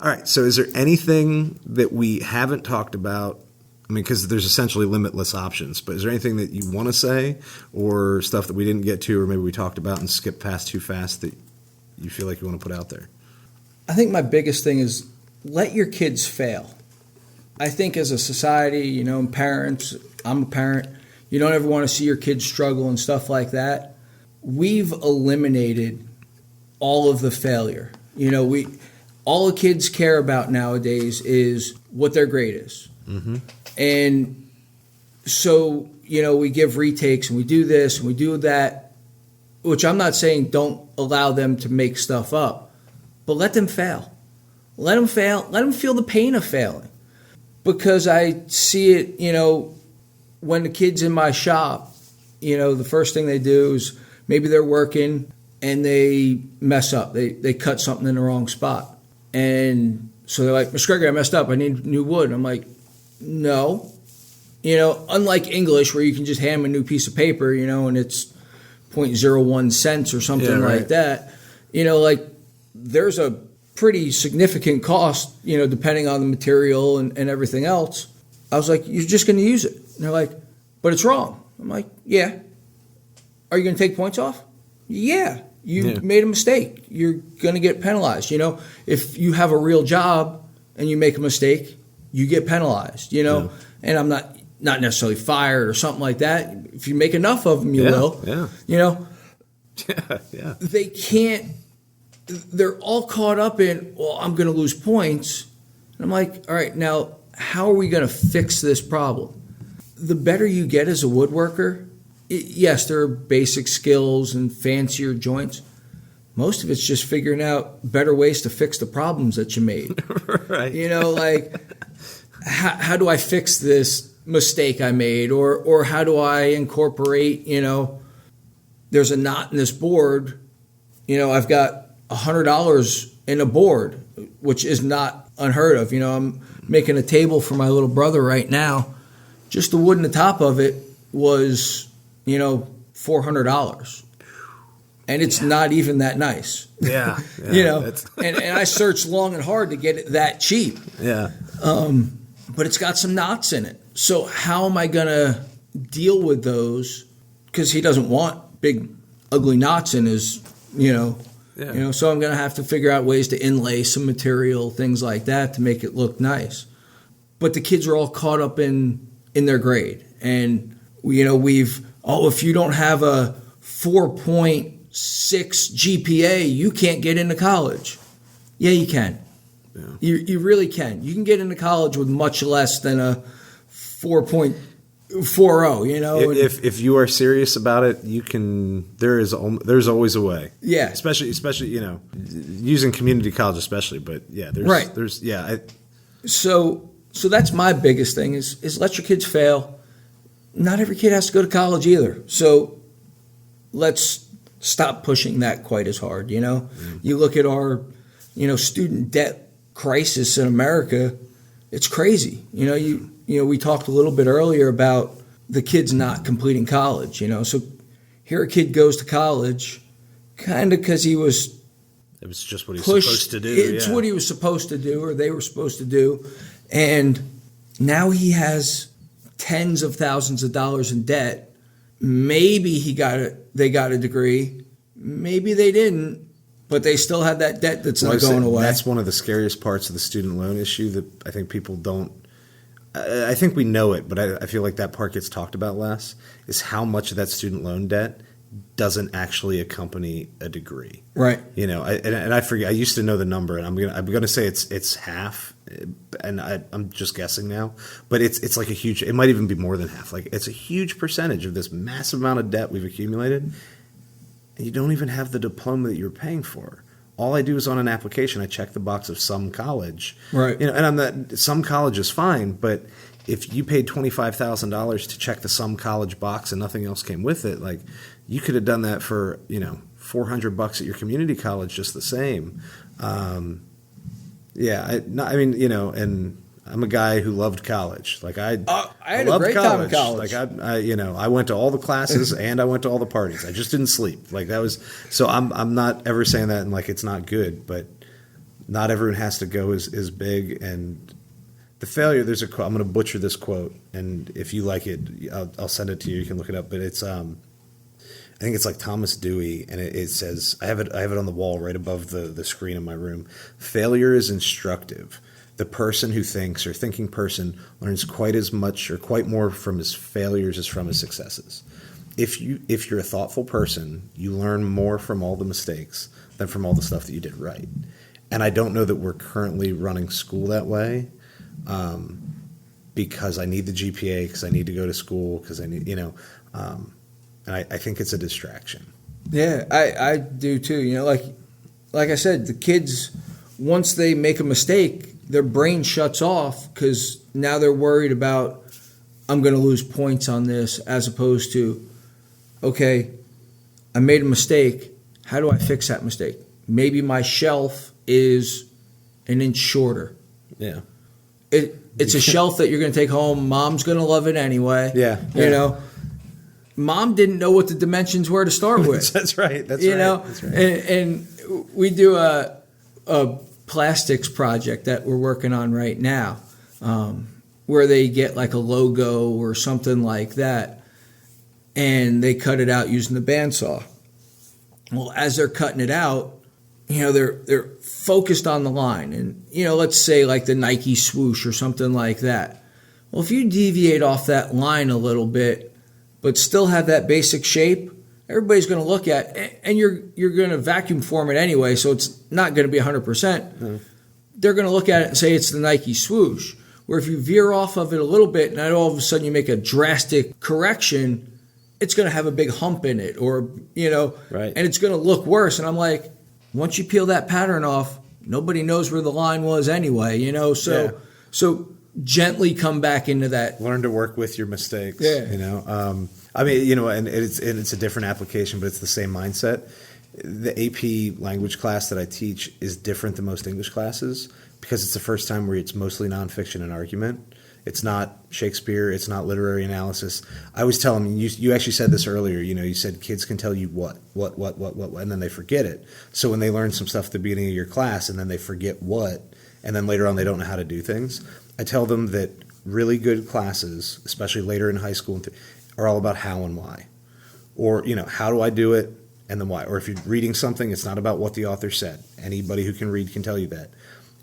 All right. So is there anything that we haven't talked about? I mean, because there's essentially limitless options, but is there anything that you want to say or stuff that we didn't get to or maybe we talked about and skipped past too fast that you feel like you want to put out there? I think my biggest thing is let your kids fail. I think as a society, parents, I'm a parent, you don't ever want to see your kids struggle and stuff like that. We've eliminated all of the failure. All the kids care about nowadays is what their grade is. Mm-hmm. And so, we give retakes and we do this and we do that, which I'm not saying don't allow them to make stuff up, but let them fail. Let them fail. Let them feel the pain of failing. Because I see it, when the kids in my shop, the first thing they do is maybe they're working and they mess up. They cut something in the wrong spot. And so they're like, Mr. Gregory, I messed up. I need new wood. And I'm like, no. Unlike English where you can just hand them a new piece of paper, and it's 0.01 cents or something like that. There's a pretty significant cost, depending on the material and everything else. I was like, you're just going to use it. And they're like, but it's wrong. I'm like, yeah. Are you going to take points off? Yeah. You made a mistake. You're going to get penalized. If you have a real job and you make a mistake, you get penalized, and I'm not necessarily fired or something like that. If you make enough of them, you will. Yeah. They can't. They're all caught up in, well, I'm going to lose points. And I'm like, all right, now how are we going to fix this problem? The better you get as a woodworker, yes, there are basic skills and fancier joints. Most of it's just figuring out better ways to fix the problems that you made. Right. How do I fix this mistake I made? Or how do I incorporate, there's a knot in this board. I've got $100 in a board, which is not unheard of. I'm making a table for my little brother right now. Just the wood in the top of it was, $400. And it's not even that nice. Yeah. And I searched long and hard to get it that cheap. Yeah. But it's got some knots in it. So how am I going to deal with those? Because he doesn't want big, ugly knots in his, so I'm going to have to figure out ways to inlay some material, things like that to make it look nice. But the kids are all caught up in their grade. And, if you don't have a 4.6 GPA, you can't get into college. Yeah, you can. Yeah. You really can. You can get into college with much less than a 4.40, If you are serious about it, you can. There's always a way. Yeah. Especially using community college, especially. But yeah, there's So that's my biggest thing is let your kids fail. Not every kid has to go to college either. So let's stop pushing that quite as hard. You look at our student debt crisis in America. It's crazy. We talked a little bit earlier about the kids not completing college, So here a kid goes to college kind of because it was just what he was supposed to do. It's what he was supposed to do or they were supposed to do. And now he has tens of thousands of dollars in debt. Maybe they got a degree. Maybe they didn't. But they still have that debt that's not going away. That's one of the scariest parts of the student loan issue that I think people don't. I think we know it, but I feel like that part gets talked about less, is how much of that student loan debt doesn't actually accompany a degree. Right. And I forget. I used to know the number, and I'm gonna say it's half, and I'm just guessing now, but it's like a huge. It might even be more than half. Like it's a huge percentage of this massive amount of debt we've accumulated. And you don't even have the diploma that you're paying for. All I do is on an application, I check the box of some college. Right. And some college is fine, but if you paid $25,000 to check the some college box and nothing else came with it, like you could have done that for, $400 at your community college just the same. And I'm a guy who loved college. Like I had a great time in college. Like I went to all the classes and I went to all the parties. I just didn't sleep. Like that was so. I'm not ever saying that and like it's not good, but not everyone has to go as big. And the failure, there's a quote, I'm going to butcher this quote, and if you like it, I'll send it to you. You can look it up. But it's I think it's like Thomas Dewey, and it says, I have it on the wall right above the screen in my room. Failure is instructive. The person who thinks, or thinking person, learns quite as much or quite more from his failures as from his successes. If you're a thoughtful person, you learn more from all the mistakes than from all the stuff that you did right. And I don't know that we're currently running school that way, because I need the GPA, because I need to go to school, because I need, and I think it's a distraction. Yeah, I do too. Like I said, the kids, once they make a mistake, their brain shuts off because now they're worried about, I'm going to lose points on this, as opposed to, okay, I made a mistake. How do I fix that mistake? Maybe my shelf is an inch shorter. Yeah. It's a shelf that you're going to take home. Mom's going to love it anyway. Yeah. Mom didn't know what the dimensions were to start with. That's right. That's right. And we do a plastics project that we're working on right now, where they get like a logo or something like that, and they cut it out using the bandsaw. Well, as they're cutting it out, they're focused on the line, and let's say like the Nike swoosh or something like that. Well, if you deviate off that line a little bit, but still have that basic shape, everybody's going to look at, and you're going to vacuum form it anyway, so it's not going to be 100%. Mm. They're going to look at it and say it's the Nike swoosh. Where if you veer off of it a little bit, and then all of a sudden you make a drastic correction, it's going to have a big hump in it, or right. And it's going to look worse. And I'm like, once you peel that pattern off, nobody knows where the line was anyway. So gently come back into that. Learn to work with your mistakes. Yeah. And it's a different application, but it's the same mindset. The AP language class that I teach is different than most English classes because it's the first time where it's mostly nonfiction and argument. It's not Shakespeare. It's not literary analysis. I always tell them, you actually said this earlier, you said kids can tell you what, and then they forget it. So when they learn some stuff at the beginning of your class and then they forget what, and then later on they don't know how to do things, I tell them that really good classes, especially later in high school, are all about how and why. Or, how do I do it and then why? Or if you're reading something, it's not about what the author said. Anybody who can read can tell you that.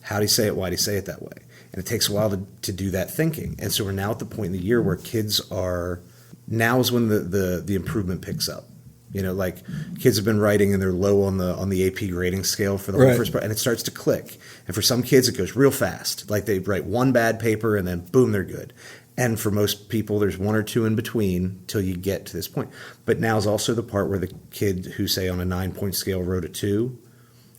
How do you say it? Why do you say it that way? And it takes a while to do that thinking. And so we're now at the point in the year where kids are, now is when the improvement picks up. Like kids have been writing and they're low on the AP grading scale for the whole first part, and it starts to click. And for some kids, it goes real fast. Like they write one bad paper and then boom, they're good. And for most people, there's one or two in between till you get to this point. But now is also the part where the kid who, say, on a 9-point scale wrote a 2,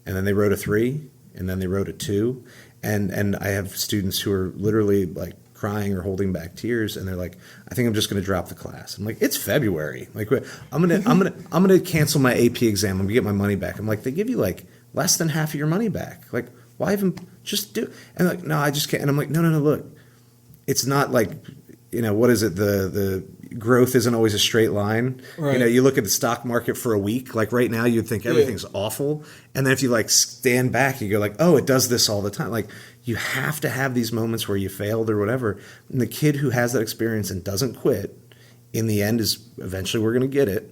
and then they wrote a 3, and then they wrote a 2. And I have students who are literally like crying or holding back tears, and they're like, I think I'm just going to drop the class. I'm like, it's February. Like I'm gonna cancel my AP exam. I'm gonna get my money back. I'm like, they give you like less than half of your money back. Like, why even just do? And like, no, I just can't. And I'm like, no, look. It's not like, what is it? The growth isn't always a straight line. Right. You look at the stock market for a week. Like right now, you'd think everything's awful. And then if you like stand back, you go like, oh, it does this all the time. Like you have to have these moments where you failed or whatever. And the kid who has that experience and doesn't quit, in the end, is eventually we're going to get it.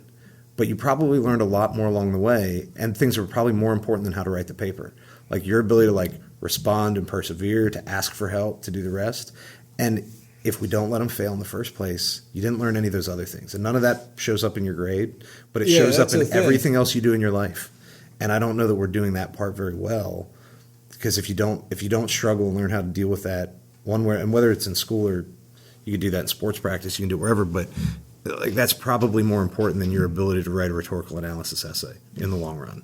But you probably learned a lot more along the way. And things are probably more important than how to write the paper. Like your ability to like respond and persevere, to ask for help, to do the rest. And if we don't let them fail in the first place, you didn't learn any of those other things. And none of that shows up in your grade, but it shows up in everything else you do in your life. And I don't know that we're doing that part very well, because if you don't struggle and learn how to deal with that one way, and whether it's in school or you can do that in sports practice, you can do it wherever, but like that's probably more important than your ability to write a rhetorical analysis essay in the long run.